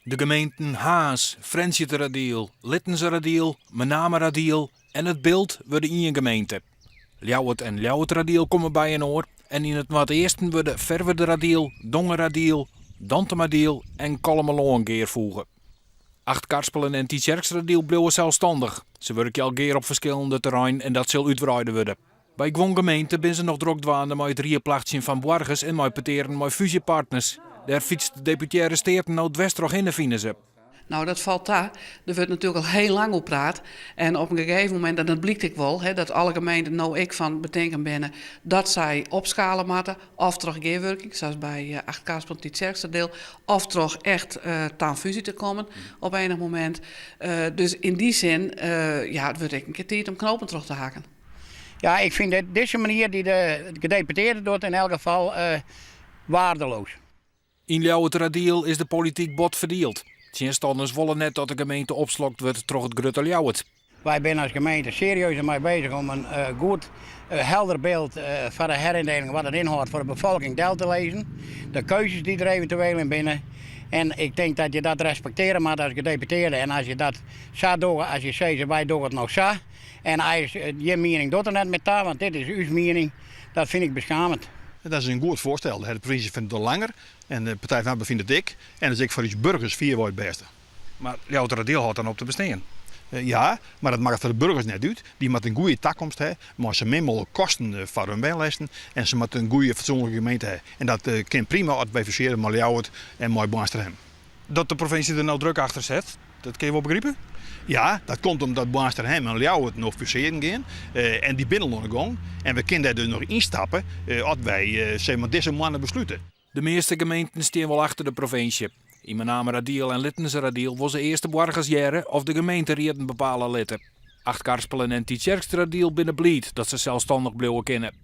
De gemeenten Haas, Frensjeteradiel, Littenseradiel, Menameradiel en het Beeld worden in je gemeente. Ljouwert en Ljouwertradiel komen bij een oor en in het Noordeersten worden Verwerderadiel, Dongeradiel, Dantemadiel en Kolmeloongeer voegen. Achtkarspelen en Tietjerksradiel blijven zelfstandig. Ze werken al geer op verschillende terreinen en dat zal uitbreiden worden. Bij Gwon gemeente zijn ze nog druk dwaande met het rieplachtje van Boarges en met peteren met fusiepartners. Daar fietst de deputaire steerten nou het Westroch in de vinden ze. Nou, dat valt daar. Er wordt natuurlijk al heel lang op praat. En op een gegeven moment, en dat blijkt ik wel, dat alle gemeenten nou ik van bedenken binnen dat zij opschalen moeten, of terug geerwerking, zoals bij Achtkarspel, het sterkste deel, of terug echt aan fusie te komen op enig moment. Dus in die zin, het wordt ik een keer tijd om knopen terug te haken. Ja, ik vind deze manier die de gedeputeerde doet in elk geval waardeloos. In Ljouwertradiel is de politiek bot verdeeld. Tjenstanders willen net dat de gemeente opslokt wordt door het Grutte Ljouwert. Wij zijn als gemeente serieus ermee bezig om een goed, helder beeld van de herindeling wat het inhoudt voor de bevolking deel te lezen. De keuzes die er eventueel in binnen. En ik denk dat je dat respecteren moet als gedeputeerde. En als je dat zo doet, als je zegt wij doen het nog zo. En als je mening doet er net met daar, want dit is uw mening, dat vind ik beschamend. Dat is een goed voorstel. De provincie vindt het al langer en de Partij van Arbeid vindt het dik. En dat is ik voor iets burgers vier wordt het beste. Maar Ljouwertradiel houdt dan op te bestaan. Ja, maar dat maakt het voor de burgers net uit. Die moeten een goede toekomst hebben, maar ze min mogelijk kosten voor hun bijlesten. En ze moeten een goede, fatsoenlijke gemeente hebben. En dat kan prima als wij verseren met Ljouwert en met Boarsterhem. Dat de provincie er nou druk achter zet, dat kun je wel begrijpen? Ja, dat komt omdat Boarsterhem en Ljouwert nog fuseren gaan. En die binnen nog gang. En we kunnen daar dus nog instappen als wij deze maanden besluiten. De meeste gemeenten staan wel achter de provincie. In Menameradiel en Littenseradiel was de eerste Boargesjaren of de gemeente rieden bepalen litten. Achtkarspelen en Tietjerksradiel binnen blied dat ze zelfstandig blijven kennen.